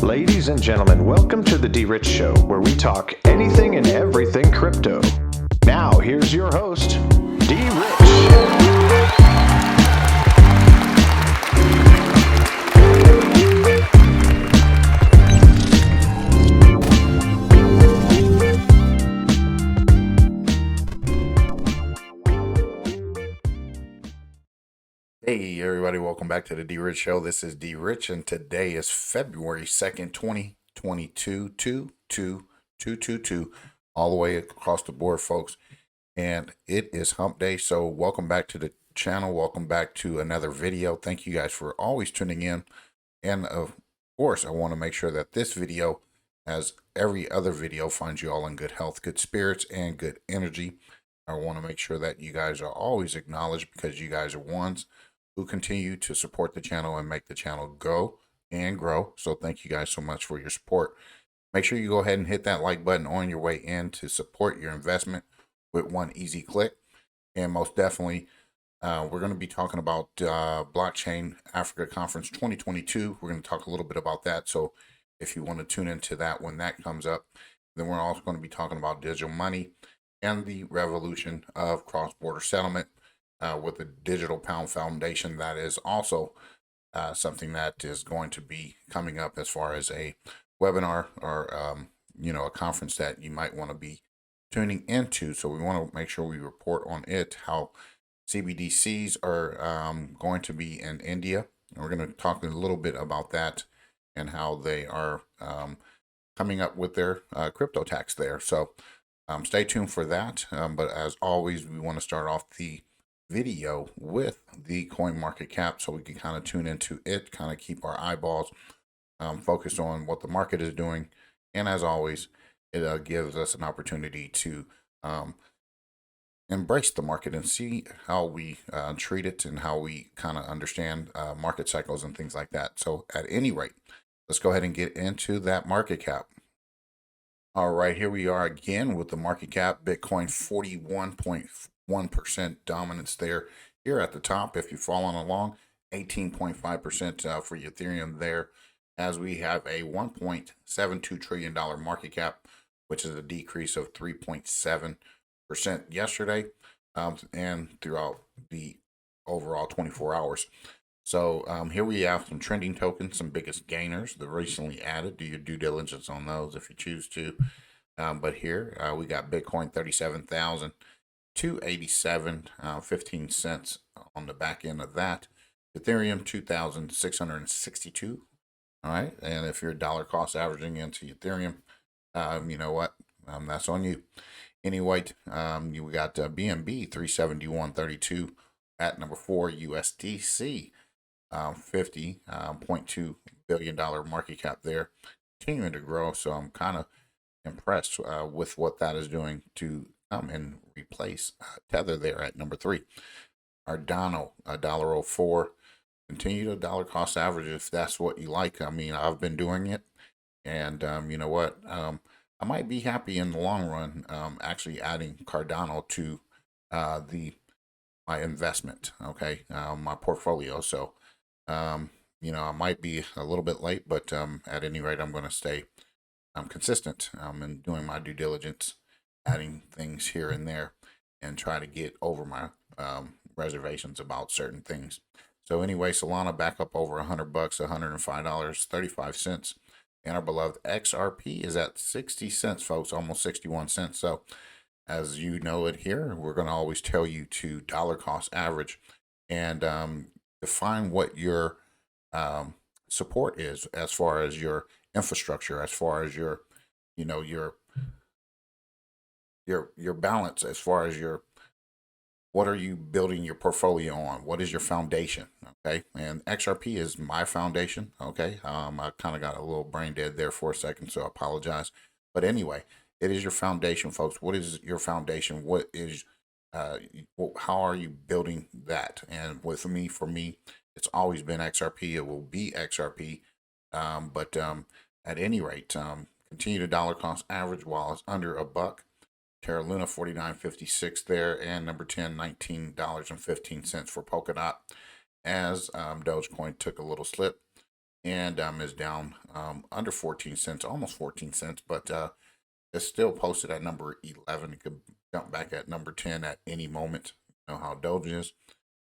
Ladies and gentlemen, welcome to the DRich Show, where we talk anything and everything crypto. Now, here's your host, DRich. Hey everybody, welcome back to the DRich Show. This is DRich and today is February 2nd, 2022, 22222, all the way across the board, folks. And it is hump day, so welcome back to the channel. Welcome back to another video. Thank you guys for always tuning in. And of course, I want to make sure that this video, as every other video, finds you all in good health, good spirits, and good energy. I want to make sure that you guys are always acknowledged because you guys are ones who continue to support the channel and make the channel go and grow. So thank you guys so much for your support. Make sure you go ahead and hit that like button on your way in to support your investment with one easy click. And most definitely, we're going to be talking about Blockchain Africa Conference 2022. We're going to talk a little bit about that. So if you want to tune into that when that comes up, then we're also going to be talking about digital money and the revolution of cross-border settlement. With the Digital Pound Foundation, that is also something that is going to be coming up as far as a webinar or a conference that you might want to be tuning into. So we want to make sure we report on it, how CBDCs are going to be in India. And we're going to talk a little bit about that and how they are coming up with their crypto tax there. So stay tuned for that. But as always, we want to start off the video with the coin market cap so we can kind of tune into it, kind of keep our eyeballs focused on what the market is doing. And as always, it gives us an opportunity to embrace the market and see how we treat it and how we kind of understand market cycles and things like that. So at any rate, let's go ahead and get into that market cap. All right, here we are again with the market cap. Bitcoin 41.1% dominance there. Here at the top, if you're following along, 18.5% for Ethereum there, as we have a $1.72 trillion market cap, which is a decrease of 3.7% yesterday and throughout the overall 24 hours. So here we have some trending tokens, some biggest gainers, the recently added. Do your due diligence on those if you choose to. But here we got Bitcoin 37,287, 15 cents on the back end of that. Ethereum 2,662. All right, and if you're dollar cost averaging into Ethereum, you know what? That's on you. Anyway, you got BNB 371.32 at number 4, USDC. $50.2 billion market cap there, continuing to grow. So I'm kind of impressed with what that is doing to come and replace Tether there at number 3. Cardano, $1.04. Continue to dollar cost average if that's what you like. I mean, I've been doing it, and you know what? I might be happy in the long run actually adding Cardano to my investment, okay, my portfolio. So I might be a little bit late, but at any rate, I'm going to stay consistent in doing my due diligence, adding things here and there, and try to get over my reservations about certain things. So anyway, Solana back up over $100, $105.35, and our beloved XRP is at 60 cents, folks, almost 61 cents. So as you know it here, we're going to always tell you to dollar cost average and define what your support is as far as your infrastructure, as far as your balance, as far as what are you building your portfolio on? What is your foundation? Okay, and XRP is my foundation. Okay, I kind of got a little brain dead there for a second, so I apologize. But anyway, it is your foundation, folks. What is your foundation? What is how are you building that? And for me, it's always been XRP. It will be XRP. But at any rate, continue to dollar cost average while it's under $1. Terra Luna 49.56 there, and number 10, $19.15 for Polkadot, as Dogecoin took a little slip and is down under 14 cents, almost 14 cents, but it's still posted at number 11. It could jump back at number 10 at any moment. You know how Doge is.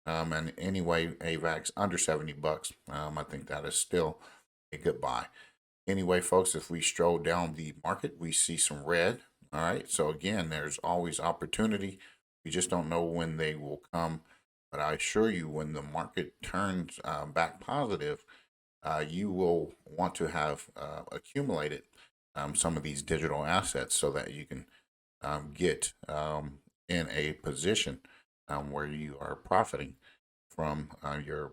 And anyway, AVAX under 70 bucks. I think that is still a good buy. Anyway, folks, if we stroll down the market, we see some red. All right. So again, there's always opportunity. We just don't know when they will come. But I assure you, when the market turns back positive, you will want to have accumulated some of these digital assets so that you can get in a position where you are profiting from your,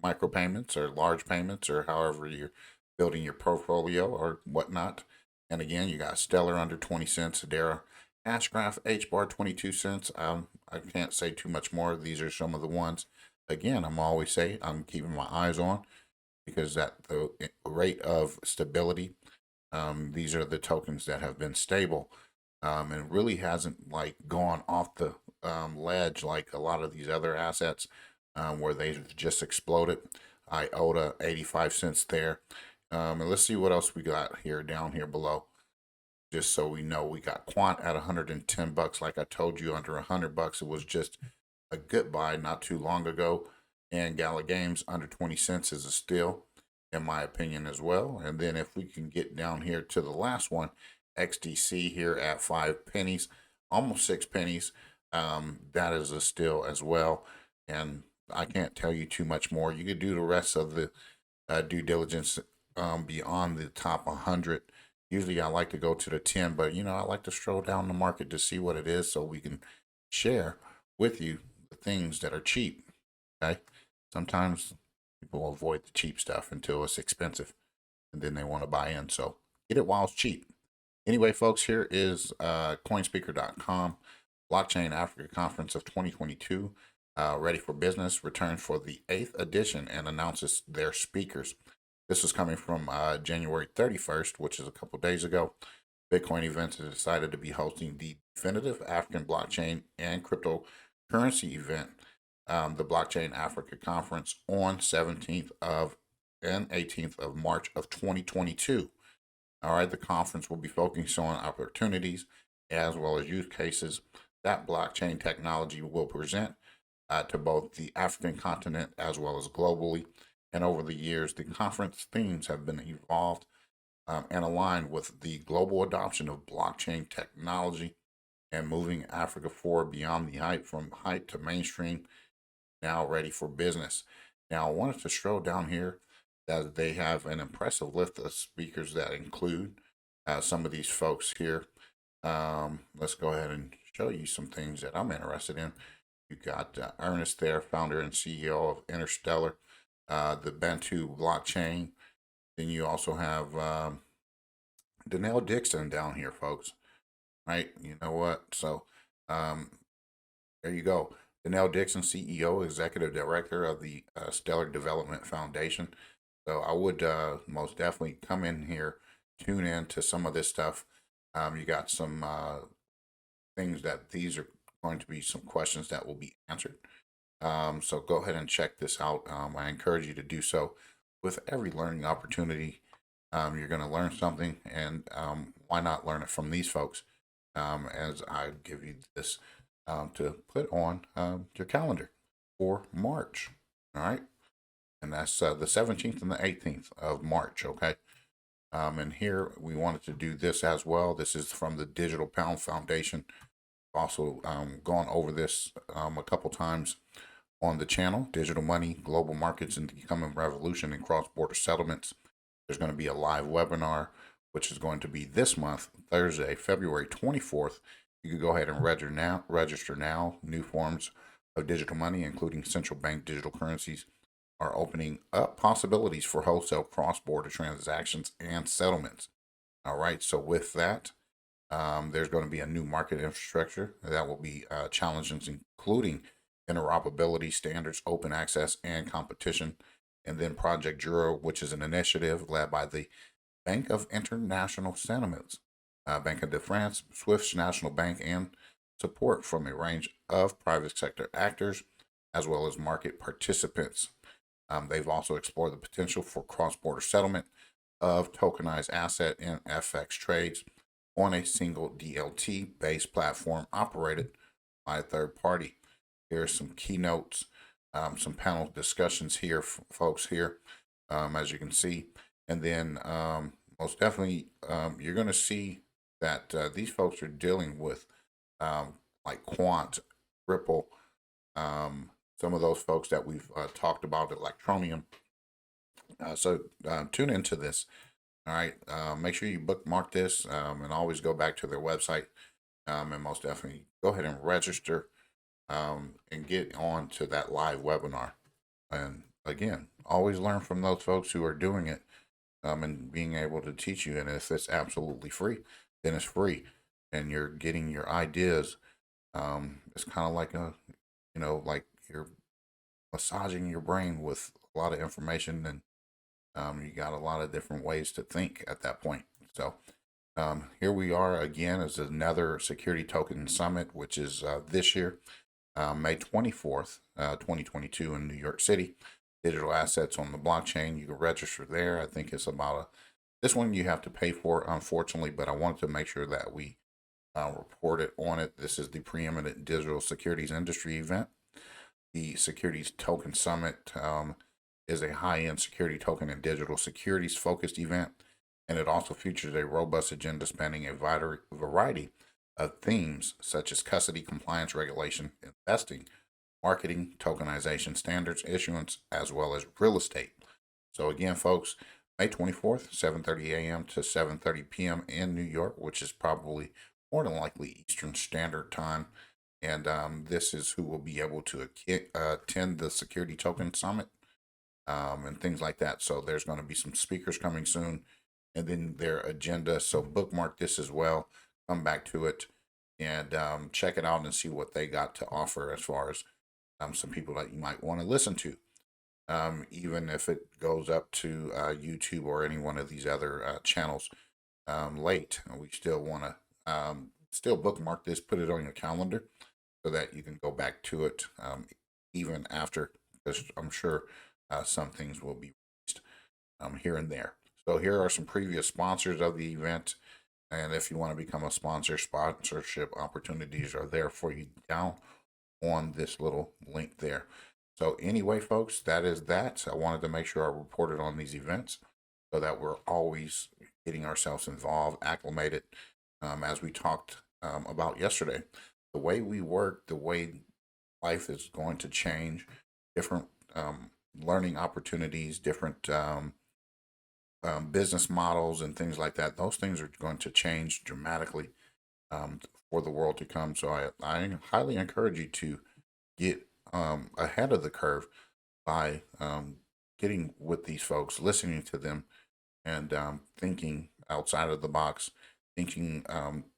micro payments or large payments or however you're building your portfolio or whatnot. And again, you got Stellar under 20 cents, Hedera, Ashgraph, HBAR 22 cents. I can't say too much more. These are some of the ones. Again, I'm always say I'm keeping my eyes on because at the rate of stability, these are the tokens that have been stable and really hasn't like gone off the ledge like a lot of these other assets where they've just exploded. IOTA 85 cents there. And let's see what else we got here down here below. Just so we know, we got Quant at 110 bucks. Like I told you, under 100 bucks, it was just a good buy not too long ago. And Gala Games under 20 cents is a steal, in my opinion, as well. And then if we can get down here to the last one, XDC here at 5 pennies, almost 6 pennies. That is a steal as well. And I can't tell you too much more. You could do the rest of the due diligence beyond the top 100. Usually I like to go to the 10, but I like to stroll down the market to see what it is so we can share with you the things that are cheap. Okay. Sometimes people avoid the cheap stuff until it's expensive and then they want to buy in. So get it while it's cheap. Anyway, folks, here is coinspeaker.com. Blockchain Africa Conference of 2022. Ready for Business returns for the 8th edition and announces their speakers. This is coming from January 31st, which is a couple days ago. Bitcoin Events has decided to be hosting the definitive African blockchain and cryptocurrency event, the Blockchain Africa Conference, on 17th of and 18th of March of 2022. All right, the conference will be focusing on opportunities as well as use cases that blockchain technology will present to both the African continent as well as globally. And over the years, the conference themes have been evolved and aligned with the global adoption of blockchain technology and moving Africa forward beyond the hype, from hype to mainstream, now ready for business. Now, I wanted to stroll down here that they have an impressive list of speakers that include some of these folks here. Let's go ahead and show you some things that I'm interested in. You got Ernest there, founder and CEO of Interstellar, the Bantu blockchain. Then you also have Danelle Dixon down here, folks. Right? You know what? So there you go. Danelle Dixon, CEO, Executive Director of the Stellar Development Foundation. So I would most definitely come in here, tune in to some of this stuff. You got some things that these are going to be some questions that will be answered. So go ahead and check this out. I encourage you to do so. With every learning opportunity, you're going to learn something, and why not learn it from these folks as I give you this to put on your calendar for March. All right. And that's the 17th and the 18th of March. Okay. And here we wanted to do this as well. This is from the Digital Pound Foundation. Also gone over this a couple times on the channel. Digital money, global markets, and the coming revolution in cross-border settlements. There's going to be a live webinar, which is going to be this month, Thursday, February 24th. You can go ahead and register now. New forms of digital money, including central bank digital currencies, are opening up possibilities for wholesale cross-border transactions and settlements. All right, so with that, there's going to be a new market infrastructure that will be challenges, including interoperability standards, open access, and competition. And then Project Juro, which is an initiative led by the Bank of International Settlements, Banque de France, Swiss National Bank, and support from a range of private sector actors, as well as market participants. They've also explored the potential for cross-border settlement of tokenized asset and FX trades on a single DLT-based platform operated by a third party. Here are some keynotes, some panel discussions here, folks here, as you can see. And then most definitely, you're going to see that these folks are dealing with like Quant, Ripple, some of those folks that we've talked about, Electronium. So tune into this. All right. Make sure you bookmark this and always go back to their website. And most definitely go ahead and register and get on to that live webinar. And again, always learn from those folks who are doing it and being able to teach you. And if it's absolutely free, then it's free. And you're getting your ideas. It's kind of like like you're massaging your brain with a lot of information, and you got a lot of different ways to think at that point. So here we are again as another security token summit, which is this year, May 24th, 2022 in New York City. Digital assets on the blockchain. You can register there. I think it's about this one you have to pay for, unfortunately, but I wanted to make sure that we reported on it. This is the preeminent digital securities industry event. The Securities Token Summit is a high-end security token and digital securities focused event, and it also features a robust agenda spanning a variety of themes such as custody, compliance, regulation, investing, marketing, tokenization, standards, issuance, as well as real estate. So again, folks, May 24th, 7:30 a.m. to 7:30 p.m. in New York, which is probably more than likely Eastern Standard Time. And this is who will be able to attend the Security Token Summit and things like that. So there's going to be some speakers coming soon, and then their agenda. So bookmark this as well. Come back to it and check it out and see what they got to offer as far as some people that you might want to listen to. Even if it goes up to YouTube or any one of these other channels late, we still want to still bookmark this, put it on your calendar so that you can go back to it even after, because I'm sure some things will be released here and there. So here are some previous sponsors of the event. And if you want to become a sponsor, sponsorship opportunities are there for you down on this little link there. So anyway, folks, that is that. I wanted to make sure I reported on these events so that we're always getting ourselves involved, acclimated, as we talked about yesterday. The way we work, the way life is going to change, different learning opportunities, different business models and things like that. Those things are going to change dramatically for the world to come. So I highly encourage you to get ahead of the curve by getting with these folks, listening to them, and thinking outside of the box, thinking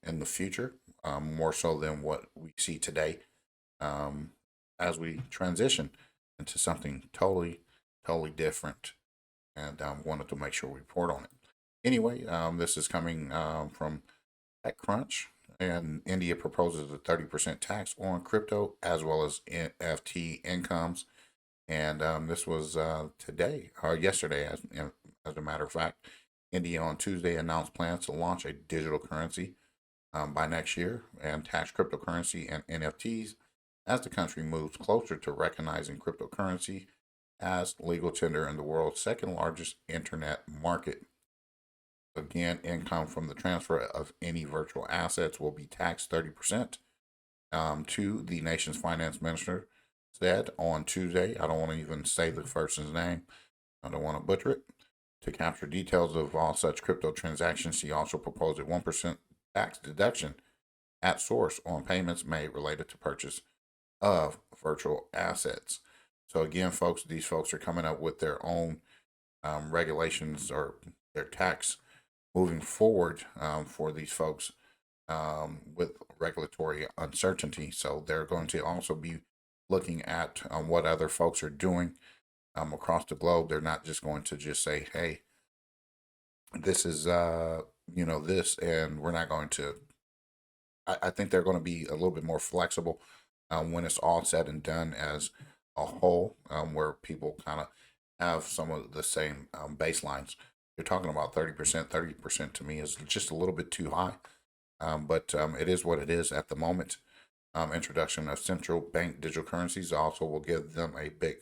in the future, more so than what we see today as we transition into something totally different. And wanted to make sure we report on it. Anyway, this is coming from TechCrunch, and India proposes a 30% tax on crypto as well as NFT incomes. And this was today or yesterday, as a matter of fact. India on Tuesday announced plans to launch a digital currency by next year and tax cryptocurrency and NFTs as the country moves closer to recognizing cryptocurrency as legal tender in the world's second largest internet market. Again, income from the transfer of any virtual assets will be taxed 30%. To the nation's finance minister said on Tuesday. I don't want to even say the person's name. I don't want to butcher it. To capture details of all such crypto transactions, she also proposed a 1% tax deduction at source on payments made related to purchase of virtual assets. So again, folks, these folks are coming up with their own regulations or their tax moving forward for these folks with regulatory uncertainty. So they're going to also be looking at what other folks are doing across the globe. They're not just going to just say, hey, this is, this, and we're not going to. I think they're going to be a little bit more flexible when it's all said and done as a whole, where people kind of have some of the same baselines. You're talking about 30%. 30% to me is just a little bit too high, but it is what it is at the moment. Introduction of central bank digital currencies also will give them a big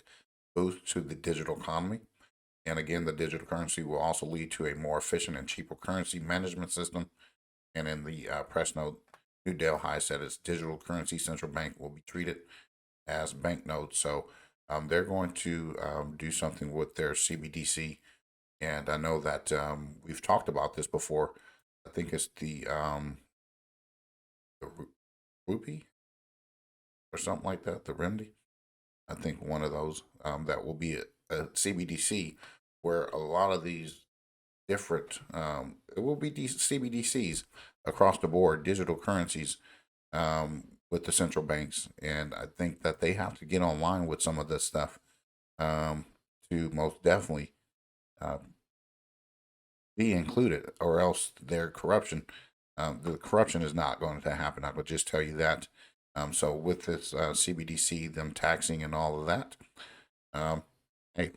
boost to the digital economy. And again, the digital currency will also lead to a more efficient and cheaper currency management system. And in the press note, New Delhi said its digital currency central bank will be treated as banknotes. So they're going to do something with their CBDC. And I know that we've talked about this before. I think it's the rupee or something like that, the remedy. I think one of those that will be a CBDC where a lot of these different, it will be CBDCs across the board, digital currencies with the central banks. And I think that they have to get online with some of this stuff to most definitely uh, be included, or else their corruption, the corruption is not going to happen. I will just tell you that. So with this CBDC, them taxing and all of that, hey,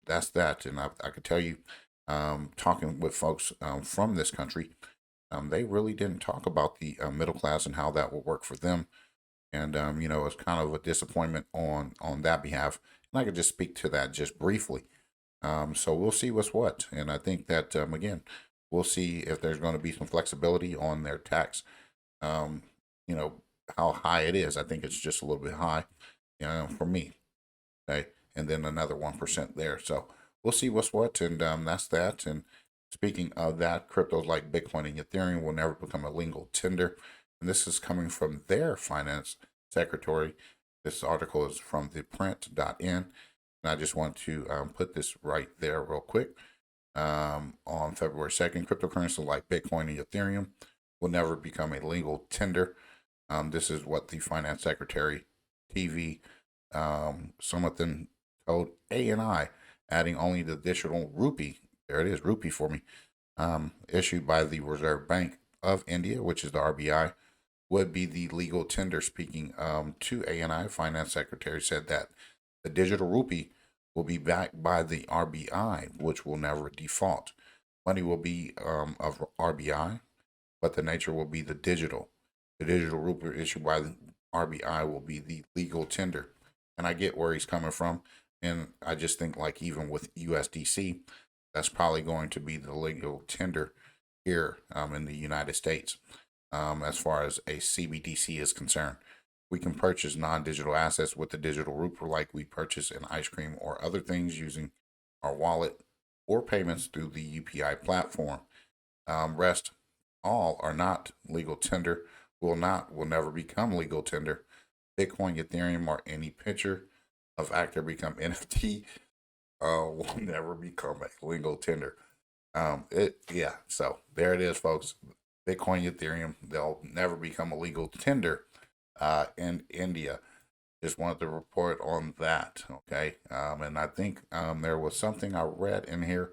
that's that. And I could tell you, talking with folks from this country, they really didn't talk about the middle class and how that will work for them. And it's kind of a disappointment on that behalf. And I could just speak to that just briefly. So we'll see what's what. And I think that again, we'll see if there's going to be some flexibility on their tax. Um, you know how high it is. I think it's just a little bit high, for me. Okay, and then another 1% there. So we'll see what's what, and that's that. And speaking of that, cryptos like Bitcoin and Ethereum will never become a legal tender. And this is coming from their finance secretary. This article is from theprint.in. And I just want to put this right there real quick. On February 2nd, cryptocurrencies like Bitcoin and Ethereum will never become a legal tender. This is what the finance secretary TV something told ANI, adding only the digital rupee. There it is, rupee for me. Issued by the Reserve Bank of India, which is the RBI, would be the legal tender. Speaking to ANI, finance secretary said that the digital rupee will be backed by the RBI, which will never default. Money will be of RBI, but the nature will be the digital. The digital rupee issued by the RBI will be the legal tender. And I get where he's coming from. And I just think, like, even with USDC, that's probably going to be the legal tender here in the United States as far as a CBDC is concerned. We can purchase non-digital assets with the digital rupee, like we purchase an ice cream or other things using our wallet or payments through the UPI platform. Rest all are not legal tender, will never become legal tender. Bitcoin, Ethereum, or any picture of actor become NFT will never become a legal tender. So there it is, folks. Bitcoin, Ethereum, they'll never become a legal tender in India. Just wanted to report on that, okay? And I think there was something I read in here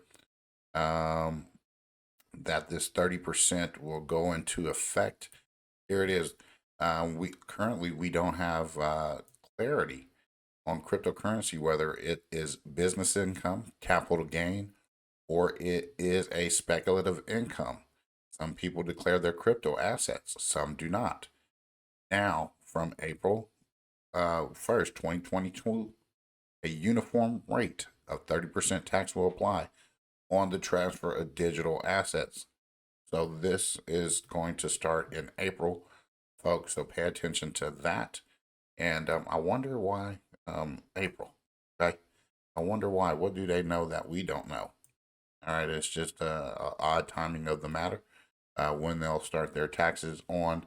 that this 30% will go into effect. Here it is. We don't have clarity on cryptocurrency, whether it is business income, capital gain, or it is a speculative income. Some people declare their crypto assets, some do not. Now, from April 1st, 2022, a uniform rate of 30% tax will apply on the transfer of digital assets. So this is going to start in April, folks. So pay attention to that. And I wonder why April. Okay, I wonder why. What do they know that we don't know? All right, it's just a odd timing of the matter when they'll start their taxes on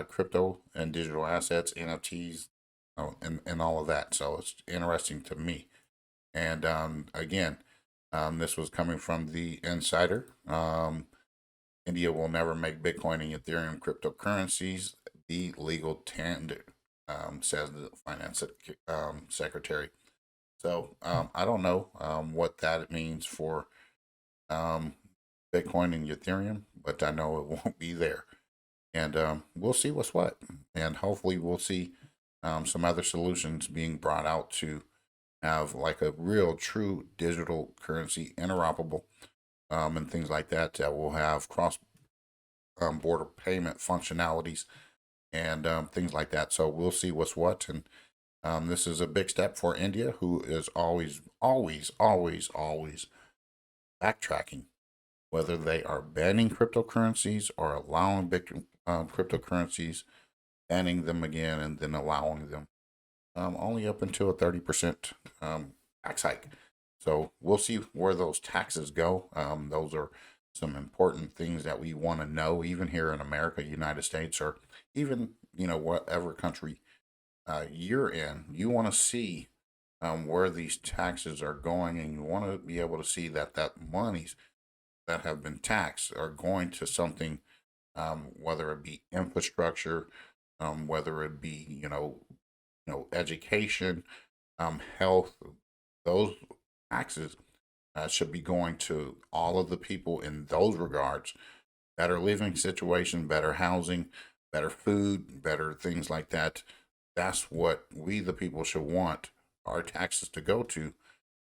crypto and digital assets, NFTs, and all of that. So it's interesting to me. And again, this was coming from the Insider. India will never make Bitcoin and Ethereum cryptocurrencies the legal tender, says the finance secretary. So I don't know what that means for Bitcoin and Ethereum, but I know it won't be there. And we'll see what's what. And hopefully we'll see some other solutions being brought out to have like a real true digital currency, interoperable, and things like that, that will have cross border payment functionalities and things like that. So we'll see what's what. And this is a big step for India, who is always backtracking, whether they are banning cryptocurrencies or allowing big cryptocurrencies, banning them again, and then allowing them, only up until a 30% tax hike. So we'll see where those taxes go. Those are some important things that we want to know, even here in America, United States, or even, whatever country you're in. You want to see where these taxes are going, and you want to be able to see that monies that have been taxed are going to something, whether it be infrastructure, whether it be, education, health. Those taxes should be going to all of the people in those regards. Better living situation, better housing, better food, better things like that. That's what we, the people, should want our taxes to go to,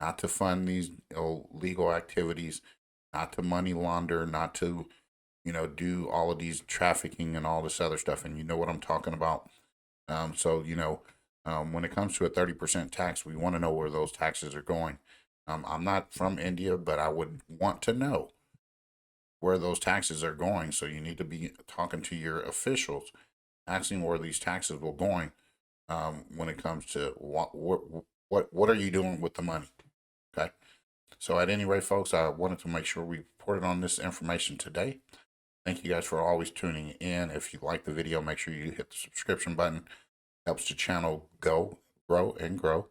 not to fund these illegal activities, not to money launder, not to, do all of these trafficking and all this other stuff. And you know what I'm talking about. So, when it comes to a 30% tax, we want to know where those taxes are going. I'm not from India, but I would want to know where those taxes are going. So you need to be talking to your officials, asking where these taxes were going. When it comes to what are you doing with the money? Okay. So at any rate, folks, I wanted to make sure we reported on this information today. Thank you guys for always tuning in. If you like the video, make sure you hit the subscription button. Helps the channel grow and grow.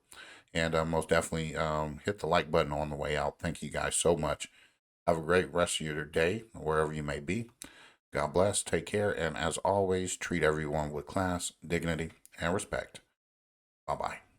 And most definitely hit the like button on the way out. Thank you guys so much. Have a great rest of your day, wherever you may be. God bless. Take care. And as always, treat everyone with class, dignity, and respect. Bye-bye.